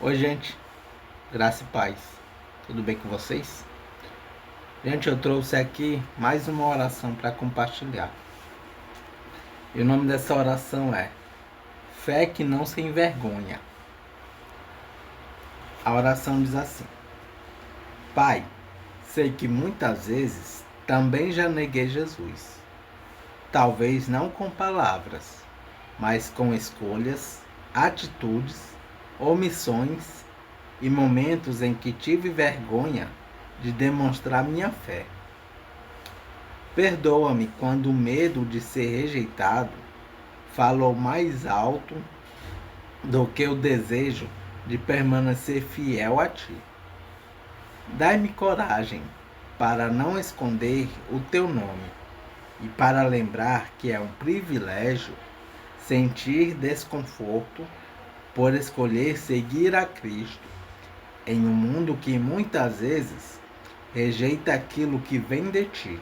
Oi, gente, graça e paz. Tudo bem com vocês? Gente, eu trouxe aqui mais uma oração para compartilhar. E o nome dessa oração é Fé que não se envergonha. A oração diz assim: Pai, sei que muitas vezes também já neguei Jesus. Talvez não com palavras, mas com escolhas, atitudes, omissões e momentos em que tive vergonha de demonstrar minha fé. Perdoa-me quando o medo de ser rejeitado falou mais alto do que o desejo de permanecer fiel a ti. Dai-me coragem para não esconder o teu nome e para lembrar que é um privilégio sentir desconforto por escolher seguir a Cristo em um mundo que muitas vezes rejeita aquilo que vem de ti.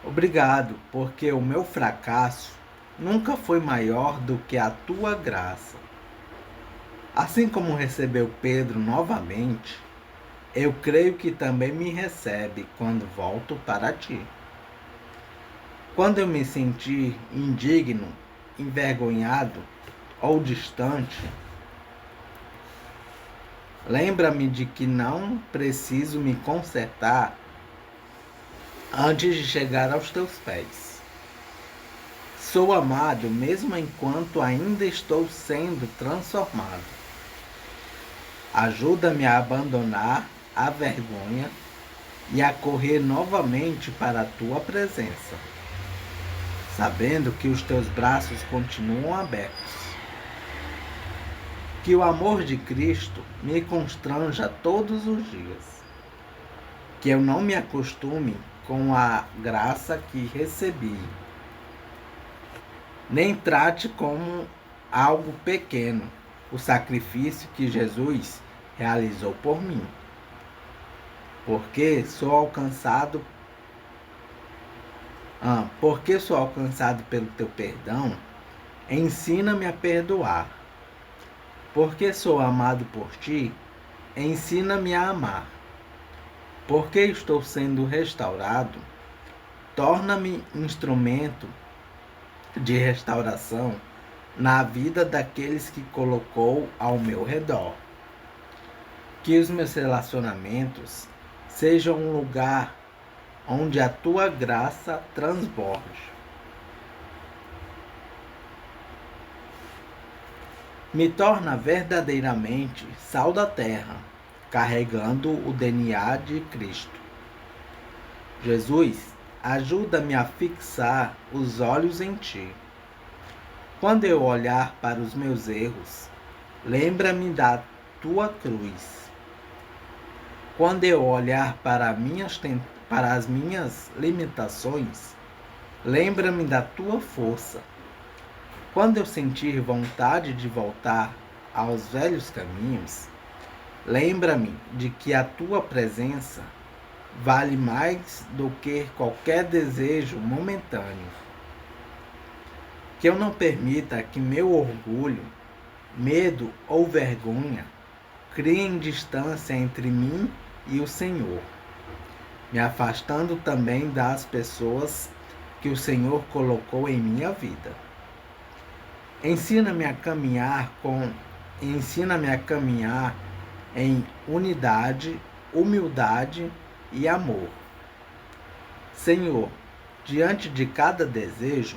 Obrigado, porque o meu fracasso nunca foi maior do que a tua graça. Assim como recebeu Pedro novamente, eu creio que também me recebe quando volto para ti. Quando eu me sentir indigno, envergonhado ou distante, lembra-me de que não preciso me consertar antes de chegar aos teus pés. Sou amado mesmo enquanto ainda estou sendo transformado. Ajuda-me a abandonar a vergonha e a correr novamente para a tua presença, sabendo que os teus braços continuam abertos. Que o amor de Cristo me constranja todos os dias. Que eu não me acostume com a graça que recebi, nem trate como algo pequeno o sacrifício que Jesus realizou por mim. Porque sou alcançado pelo teu perdão, ensina-me a perdoar. Porque sou amado por ti, ensina-me a amar. Porque estou sendo restaurado, torna-me instrumento de restauração na vida daqueles que colocou ao meu redor. Que os meus relacionamentos sejam um lugar onde a tua graça transborde. Me torna verdadeiramente sal da terra, carregando o DNA de Cristo. Jesus, ajuda-me a fixar os olhos em ti. Quando eu olhar para os meus erros, lembra-me da tua cruz. Quando eu olhar para as minhas limitações, lembra-me da tua força. Quando eu sentir vontade de voltar aos velhos caminhos, lembra-me de que a tua presença vale mais do que qualquer desejo momentâneo. Que eu não permita que meu orgulho, medo ou vergonha criem distância entre mim e o Senhor, me afastando também das pessoas que o Senhor colocou em minha vida. Ensina-me a caminhar em unidade, humildade e amor. Senhor, diante de cada desejo,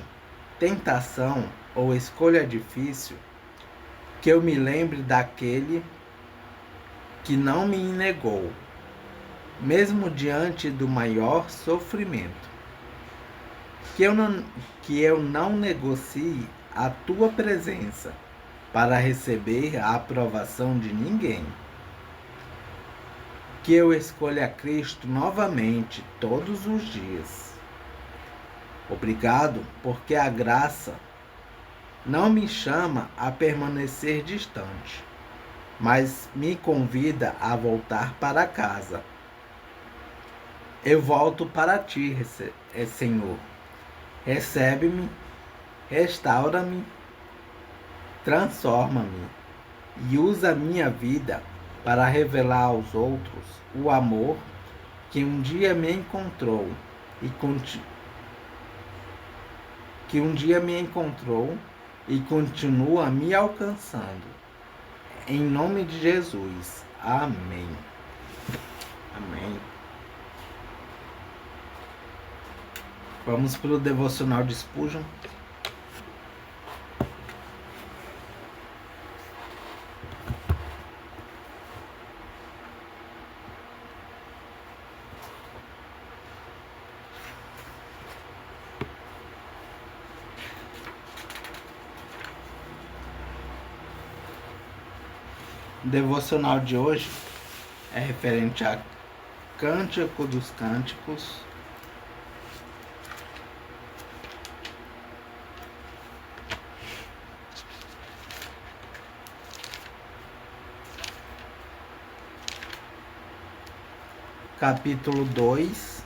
tentação ou escolha difícil, que eu me lembre daquele que não me negou, mesmo diante do maior sofrimento. Que eu não negocie a tua presença para receber a aprovação de ninguém. Que eu escolha Cristo novamente todos os dias. Obrigado, porque a graça não me chama a permanecer distante, mas me convida a voltar para casa. Eu volto para ti, Senhor. Recebe-me, restaura-me, transforma-me e usa a minha vida para revelar aos outros o amor que um dia me encontrou e que um dia me encontrou e continua me alcançando. Em nome de Jesus. Amém. Amém. Vamos para o devocional de Spurgeon. O devocional de hoje é referente a Cântico dos Cânticos, capítulo 2,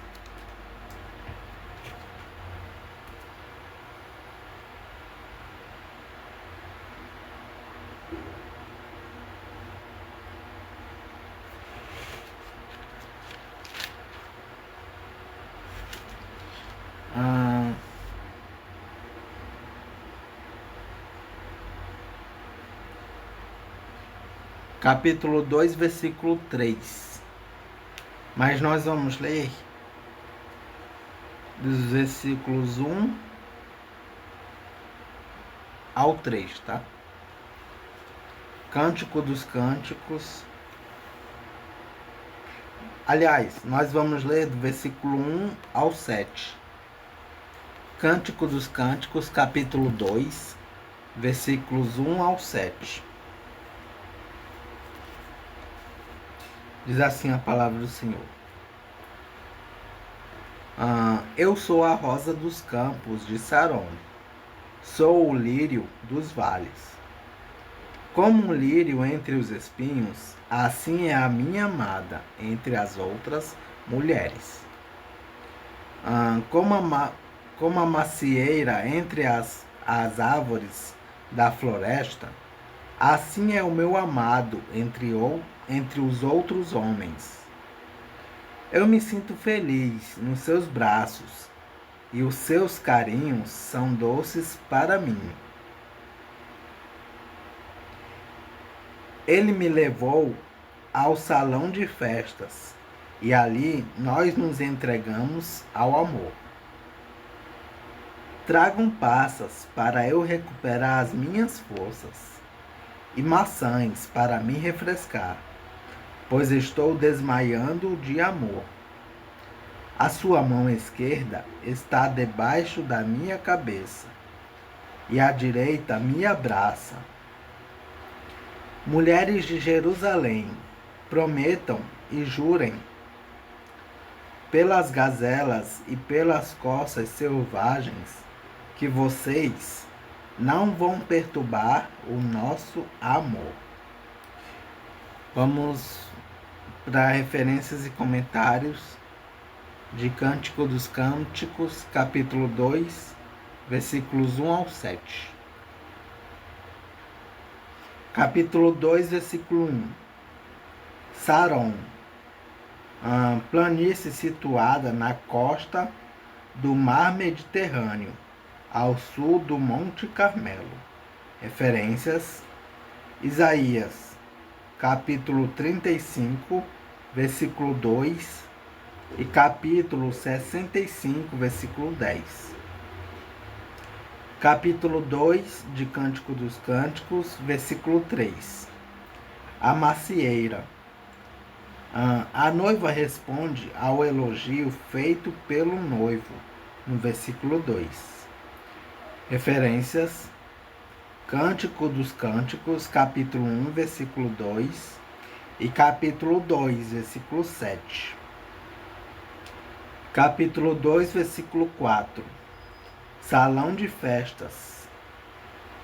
capítulo 2, versículo 3. Mas nós vamos ler dos versículos 1 ao 3, tá? Cântico dos Cânticos. Aliás, nós vamos ler do versículo 1 ao 7. Cântico dos Cânticos, capítulo 2, versículos 1 ao 7. Diz assim a palavra do Senhor. Eu sou a rosa dos campos de Saron. Sou o lírio dos vales. Como um lírio entre os espinhos, assim é a minha amada entre as outras mulheres. Como a macieira entre as árvores da floresta, assim é o meu amado entre os outros homens. Eu me sinto feliz nos seus braços, e os seus carinhos são doces para mim. Ele me levou ao salão de festas, e ali nós nos entregamos ao amor. Tragam passas para eu recuperar as minhas forças, e maçãs para me refrescar, pois estou desmaiando de amor. A sua mão esquerda está debaixo da minha cabeça, e a direita me abraça. Mulheres de Jerusalém, prometam e jurem pelas gazelas e pelas corças selvagens que vocês não vão perturbar o nosso amor. Vamos para referências e comentários de Cântico dos Cânticos, capítulo 2, versículos 1 ao 7. Capítulo 2, versículo 1. Saron, planície situada na costa do mar Mediterrâneo, ao sul do Monte Carmelo. Referências: Isaías, capítulo 35, versículo 2 e capítulo 65, versículo 10. Capítulo 2 de Cântico dos Cânticos, versículo 3. A macieira. A noiva responde ao elogio feito pelo noivo, no versículo 2. Referências: Cântico dos Cânticos, capítulo 1, versículo 2 e capítulo 2, versículo 7. Capítulo 2, versículo 4. Salão de festas.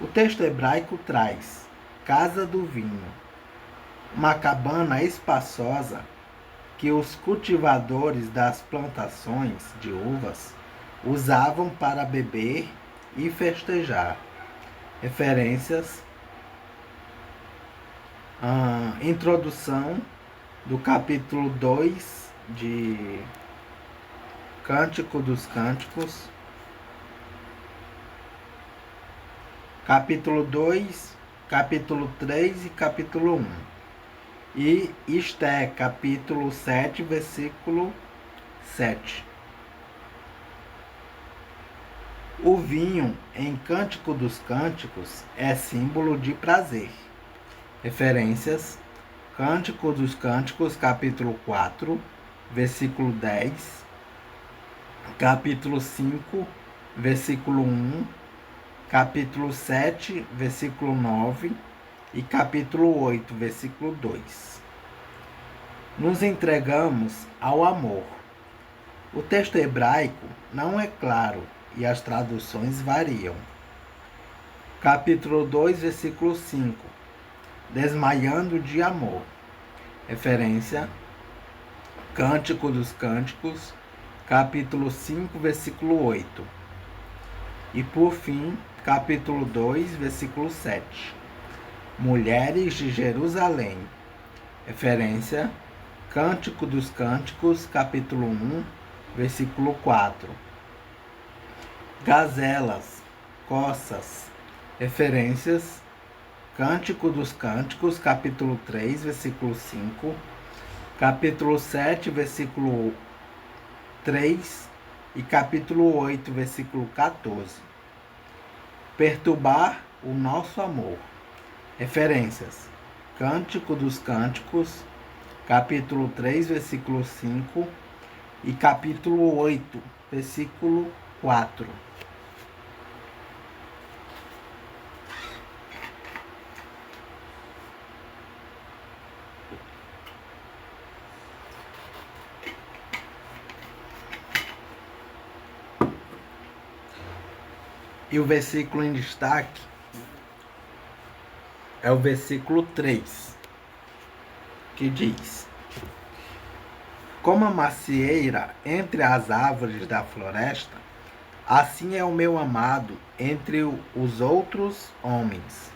O texto hebraico traz casa do vinho, uma cabana espaçosa que os cultivadores das plantações de uvas usavam para beber e festejar. Referências: Introdução do capítulo 2 de Cântico dos Cânticos, capítulo 2, capítulo 3 e capítulo 1. E Esté, capítulo 7, versículo 7. O vinho em Cântico dos Cânticos é símbolo de prazer. Referências: Cântico dos Cânticos, capítulo 4, versículo 10, capítulo 5, versículo 1, capítulo 7, versículo 9 e capítulo 8, versículo 2. Nos entregamos ao amor. O texto hebraico não é claro e as traduções variam. Capítulo 2, versículo 5. Desmaiando de amor. Referência: Cântico dos Cânticos, capítulo 5, versículo 8. E por fim, capítulo 2, versículo 7. Mulheres de Jerusalém. Referência: Cântico dos Cânticos, capítulo 1, versículo 4. Gazelas, coças. Referências: Cântico dos Cânticos, capítulo 3, versículo 5, capítulo 7, versículo 3 e capítulo 8, versículo 14. Perturbar o nosso amor. Referências: Cântico dos Cânticos, capítulo 3, versículo 5 e capítulo 8, versículo 4. E o versículo em destaque é o versículo 3, que diz: Como a macieira entre as árvores da floresta, assim é o meu amado entre os outros homens.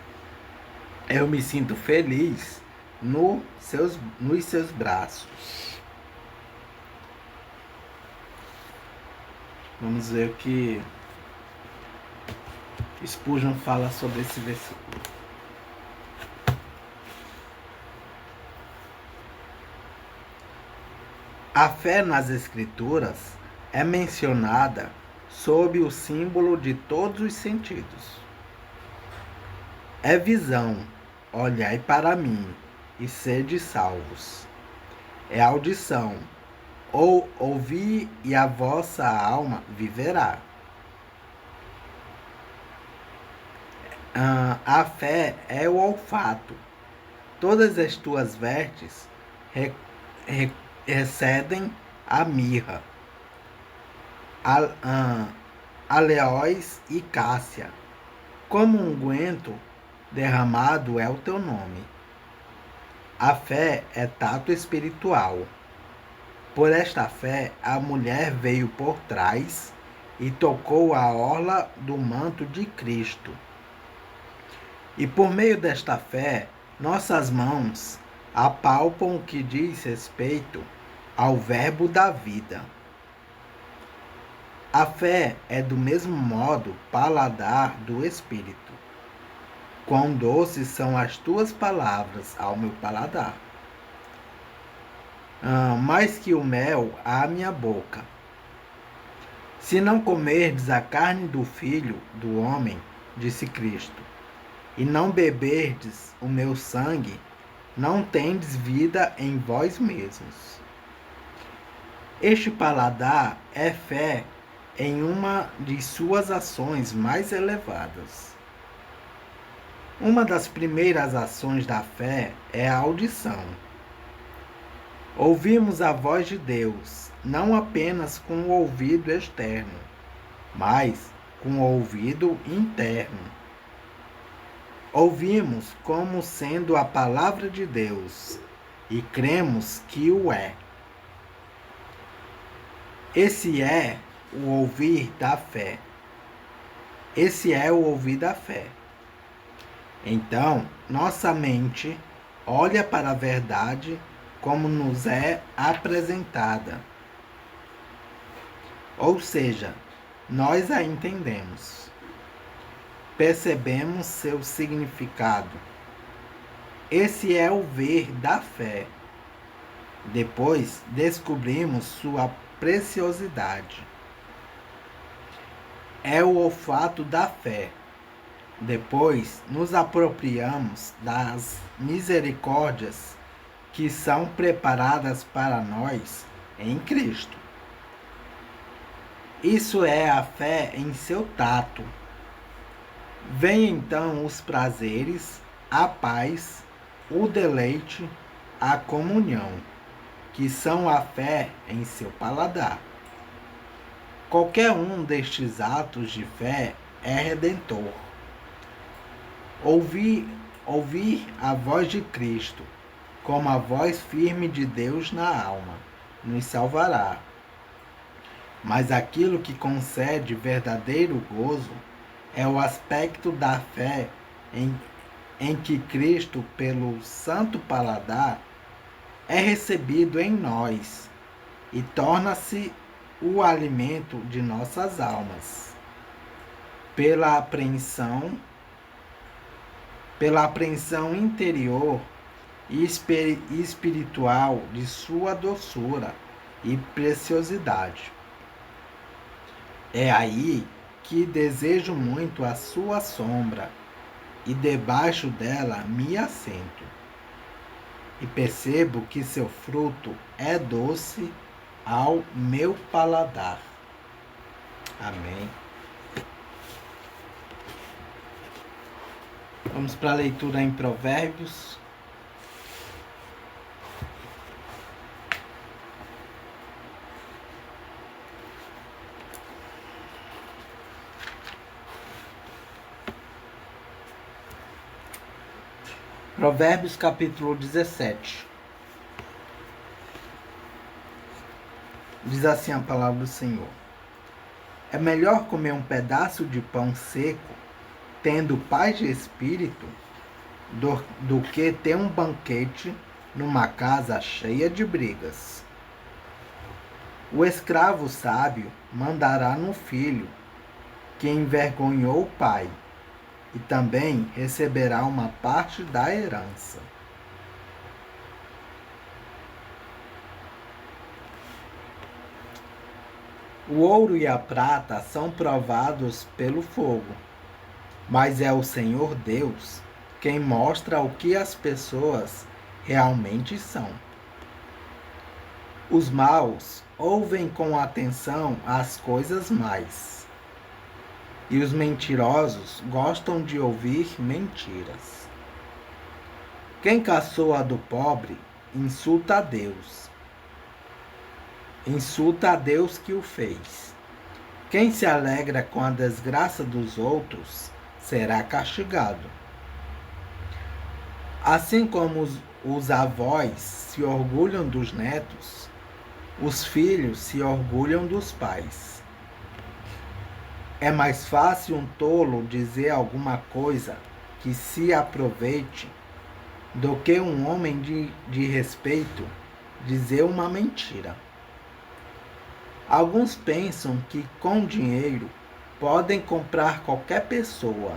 Eu me sinto feliz nos seus braços. Vamos ver o que Spurgeon fala sobre esse versículo. A fé nas Escrituras é mencionada sob o símbolo de todos os sentidos. É visão, olhai para mim e sede salvos. É audição, ou ouvi e a vossa alma viverá. A fé é o olfato. Todas as tuas vestes excedem a mirra, aleóis e cássia. Como um unguento derramado é o teu nome. A fé é tato espiritual. Por esta fé, a mulher veio por trás e tocou a orla do manto de Cristo. E por meio desta fé, nossas mãos apalpam o que diz respeito ao verbo da vida. A fé é do mesmo modo paladar do Espírito. Quão doces são as tuas palavras ao meu paladar. Mais que o mel à minha boca. Se não comerdes a carne do Filho do homem, disse Cristo, e não beberdes o meu sangue, não tendes vida em vós mesmos. Este paladar é fé em uma de suas ações mais elevadas. Uma das primeiras ações da fé é a audição. Ouvimos a voz de Deus, não apenas com o ouvido externo, mas com o ouvido interno. Ouvimos como sendo a palavra de Deus e cremos que o é. Esse é o ouvir da fé. Esse é o ouvir da fé. Então, nossa mente olha para a verdade como nos é apresentada. Ou seja, nós a entendemos, percebemos seu significado. Esse é o ver da fé. Depois descobrimos sua preciosidade. É o olfato da fé. Depois nos apropriamos das misericórdias que são preparadas para nós em Cristo. Isso é a fé em seu tato. Vem então os prazeres, a paz, o deleite, a comunhão, que são a fé em seu paladar. Qualquer um destes atos de fé é redentor. Ouvir a voz de Cristo, como a voz firme de Deus na alma, nos salvará. Mas aquilo que concede verdadeiro gozo é o aspecto da fé em que Cristo, pelo santo paladar, é recebido em nós e torna-se o alimento de nossas almas. Pela apreensão interior e espiritual de sua doçura e preciosidade. É aí que desejo muito a sua sombra, e debaixo dela me assento. E percebo que seu fruto é doce ao meu paladar. Amém. Vamos para a leitura em Provérbios. Provérbios capítulo 17. Diz assim a palavra do Senhor: é melhor comer um pedaço de pão seco, tendo paz de espírito, do que ter um banquete numa casa cheia de brigas. O escravo sábio mandará no filho, que envergonhou o pai, e também receberá uma parte da herança. O ouro e a prata são provados pelo fogo, mas é o Senhor Deus quem mostra o que as pessoas realmente são. Os maus ouvem com atenção as coisas mais, e os mentirosos gostam de ouvir mentiras. Quem caçoa do pobre insulta a Deus. Insulta a Deus que o fez. Quem se alegra com a desgraça dos outros será castigado. Assim como os avós se orgulham dos netos, os filhos se orgulham dos pais. É mais fácil um tolo dizer alguma coisa que se aproveite do que um homem de respeito dizer uma mentira. Alguns pensam que com dinheiro podem comprar qualquer pessoa.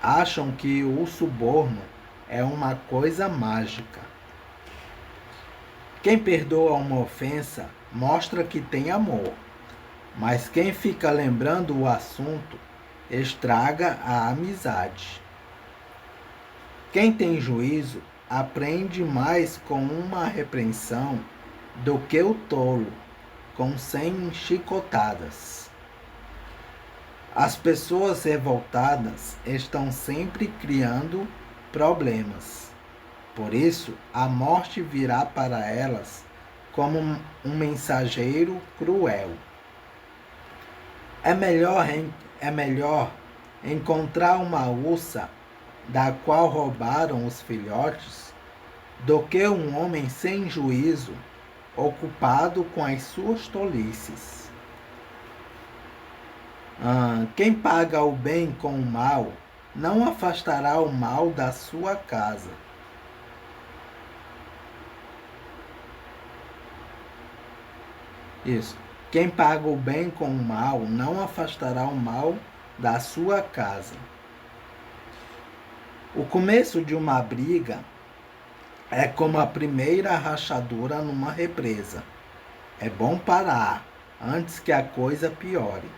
Acham que o suborno é uma coisa mágica. Quem perdoa uma ofensa mostra que tem amor, mas quem fica lembrando o assunto estraga a amizade. Quem tem juízo aprende mais com uma repreensão do que o tolo com 100 chicotadas. As pessoas revoltadas estão sempre criando problemas. Por isso, a morte virá para elas como um mensageiro cruel. É melhor encontrar uma ursa da qual roubaram os filhotes do que um homem sem juízo ocupado com as suas tolices. Quem paga o bem com o mal não afastará o mal da sua casa. Isso. Quem paga o bem com o mal não afastará o mal da sua casa. O começo de uma briga é como a primeira rachadura numa represa. É bom parar antes que a coisa piore.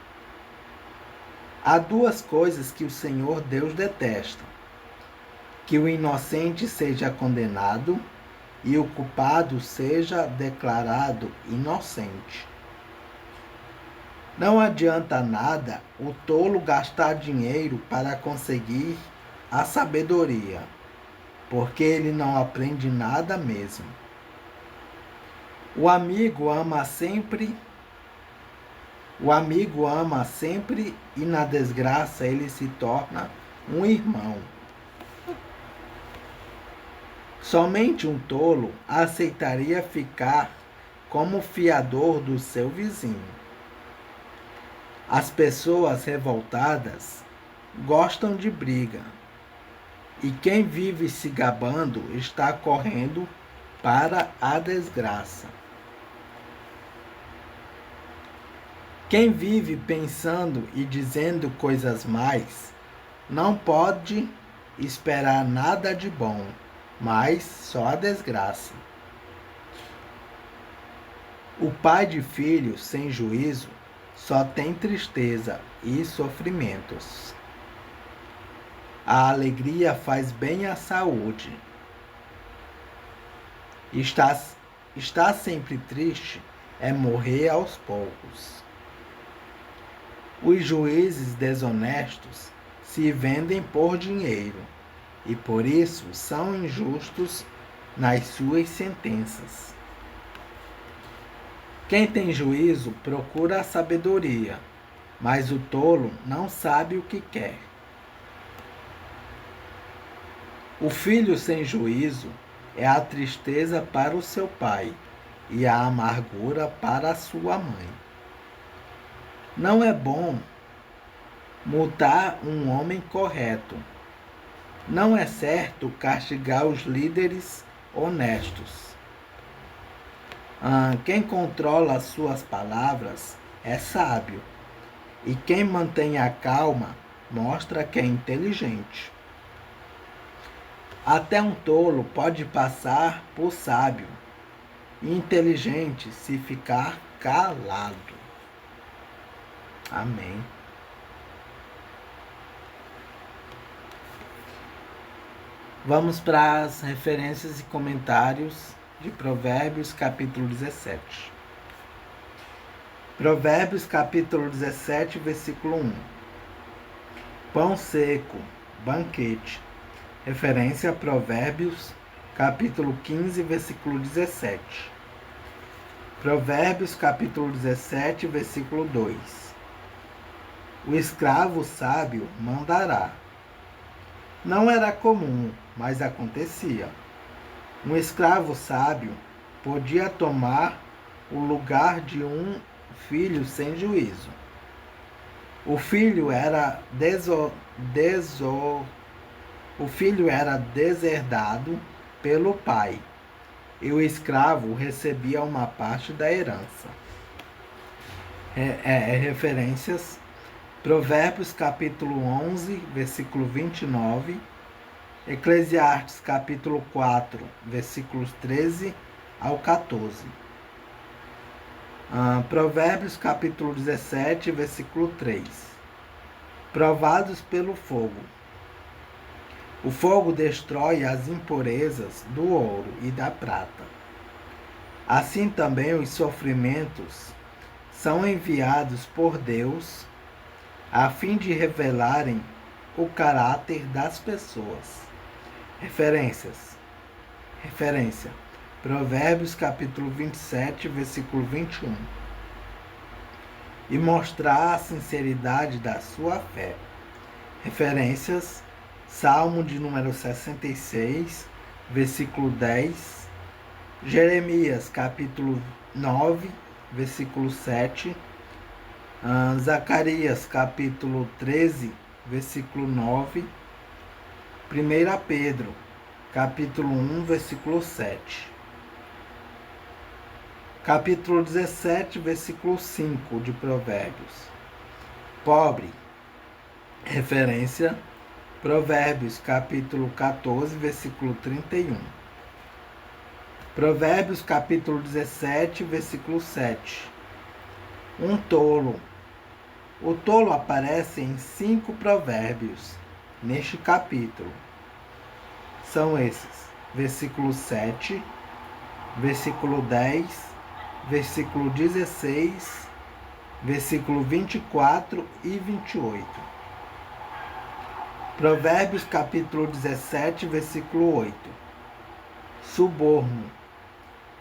Há duas coisas que o Senhor Deus detesta: que o inocente seja condenado e o culpado seja declarado inocente. Não adianta nada o tolo gastar dinheiro para conseguir a sabedoria, porque ele não aprende nada mesmo. O amigo ama sempre e na desgraça ele se torna um irmão. Somente um tolo aceitaria ficar como fiador do seu vizinho. As pessoas revoltadas gostam de briga, e quem vive se gabando está correndo para a desgraça. Quem vive pensando e dizendo coisas mais não pode esperar nada de bom, mas só a desgraça. O pai de filhos sem juízo só tem tristeza e sofrimentos. A alegria faz bem à saúde. Estar sempre triste é morrer aos poucos. Os juízes desonestos se vendem por dinheiro e por isso são injustos nas suas sentenças. Quem tem juízo procura a sabedoria, mas o tolo não sabe o que quer. O filho sem juízo é a tristeza para o seu pai e a amargura para a sua mãe. Não é bom multar um homem correto. Não é certo castigar os líderes honestos. Quem controla as suas palavras é sábio, e quem mantém a calma mostra que é inteligente. Até um tolo pode passar por sábio e inteligente se ficar calado. Amém. Vamos para as referências e comentários de Provérbios, capítulo 17. Provérbios, capítulo 17, versículo 1. Pão seco, banquete. Referência a Provérbios, capítulo 15, versículo 17. Provérbios, capítulo 17, versículo 2. O escravo sábio mandará. Não era comum, mas acontecia. Um escravo sábio podia tomar o lugar de um filho sem juízo. O filho era deserdado pelo pai, e o escravo recebia uma parte da herança. Referências: Provérbios capítulo 11, versículo 29, Eclesiastes capítulo 4, versículos 13 ao 14. Provérbios capítulo 17, versículo 3. Provados pelo fogo. O fogo destrói as impurezas do ouro e da prata. Assim também os sofrimentos são enviados por Deus a fim de revelarem o caráter das pessoas. Referência: Provérbios capítulo 27, versículo 21. E mostrar a sinceridade da sua fé. Referências: Salmo de número 66, versículo 10. Jeremias capítulo 9, versículo 7. Zacarias capítulo 13, versículo 9. 1 Pedro capítulo 1, versículo 7. Capítulo 17, versículo 5 de Provérbios. Pobre, referência, Provérbios, capítulo 14, versículo 31. Provérbios, capítulo 17, versículo 7. Um tolo. O tolo aparece em 5 provérbios neste capítulo. São esses: versículo 7, versículo 10, versículo 16, versículo 24 e 28. Provérbios capítulo 17, versículo 8. Suborno.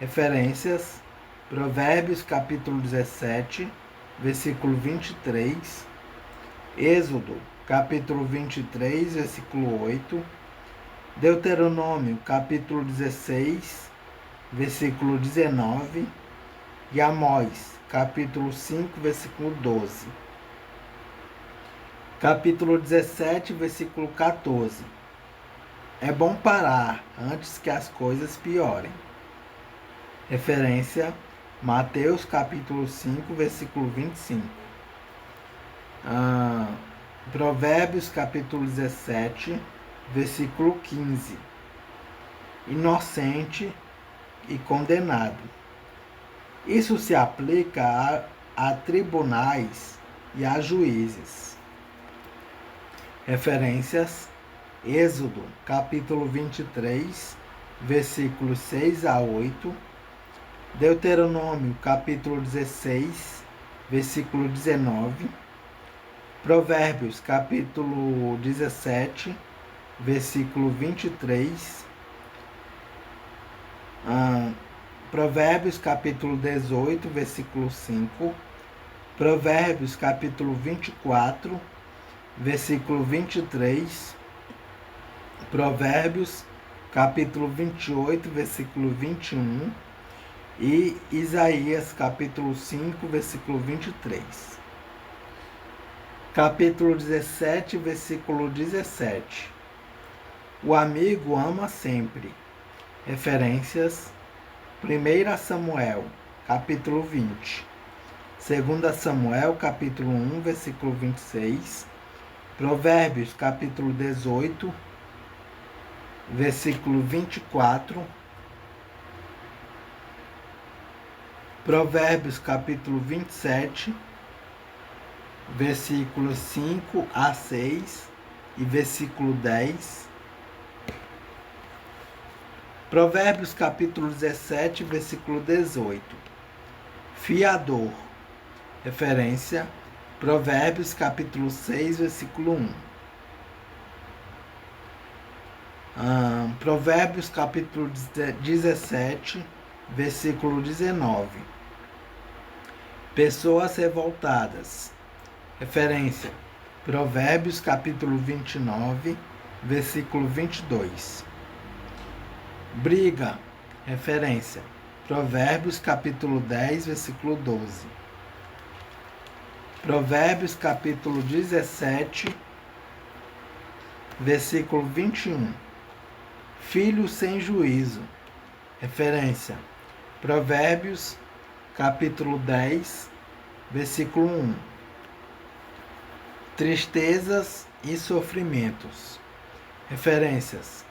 Referências: Provérbios capítulo 17, versículo 23. Êxodo capítulo 23, versículo 8. Deuteronômio capítulo 16, versículo 19. E Amós capítulo 5, versículo 12. Capítulo 17, versículo 14. É bom parar antes que as coisas piorem. Referência: Mateus capítulo 5, versículo 25. Provérbios capítulo 17, versículo 15. Inocente e condenado. Isso se aplica a tribunais e a juízes. Referências: Êxodo capítulo 23, versículos 6 a 8. Deuteronômio capítulo 16, versículo 19. Provérbios capítulo 17, versículo 23. Provérbios capítulo 18, versículo 5. Provérbios capítulo 24, versículo 23. Provérbios capítulo 28, versículo 21. E Isaías capítulo 5, versículo 23. Capítulo 17, versículo 17. O amigo ama sempre. Referências: 1 Samuel, capítulo 20. 2 Samuel, capítulo 1, versículo 26. Provérbios, capítulo 18, versículo 24. Provérbios, capítulo 27, versículos 5 a 6 e versículo 10. Provérbios capítulo 17, versículo 18. Fiador. Referência: Provérbios capítulo 6, versículo 1. Provérbios capítulo 17, versículo 19. Pessoas revoltadas. Referência: Provérbios capítulo 29, versículo 22. Briga. Referência: Provérbios capítulo 10, versículo 12. Provérbios capítulo 17, versículo 21. Filho sem juízo. Referência: Provérbios capítulo 10, versículo 1. Tristezas e sofrimentos. Referências: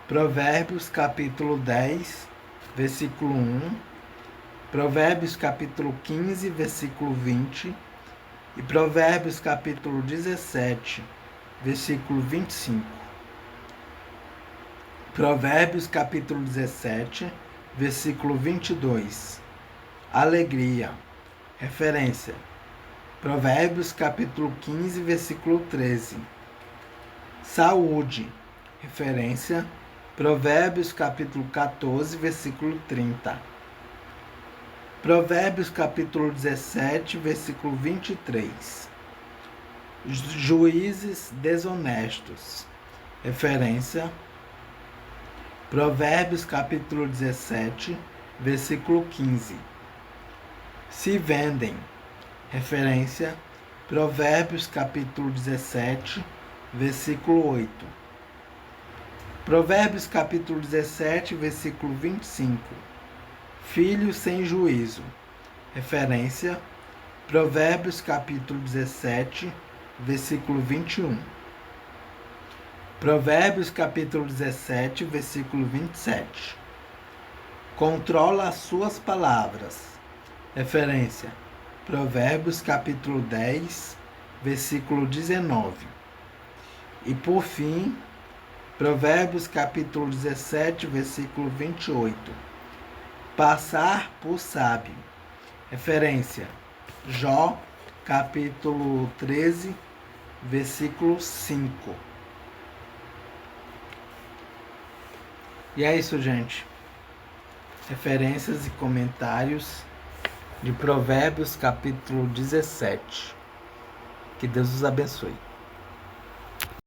Provérbios capítulo 10, versículo 1, Provérbios capítulo 15, versículo 20 e Provérbios capítulo 17, versículo 25. Provérbios capítulo 17, versículo 22. Alegria. Referência: Provérbios capítulo 15, versículo 13. Saúde. Referência: Provérbios capítulo 14, versículo 30. Provérbios capítulo 17, versículo 23. Juízes desonestos. Referência: Provérbios capítulo 17, versículo 15. Se vendem. Referência: Provérbios capítulo 17, versículo 8. Provérbios capítulo 17, versículo 25. Filho sem juízo. Referência: Provérbios capítulo 17, versículo 21. Provérbios capítulo 17, versículo 27. Controla as suas palavras. Referência: Provérbios capítulo 10, versículo 19. E por fim, Provérbios capítulo 17, versículo 28. Passar por sábio. Referência: Jó capítulo 13, versículo 5. E é isso, gente. Referências e comentários de Provérbios capítulo 17. Que Deus os abençoe.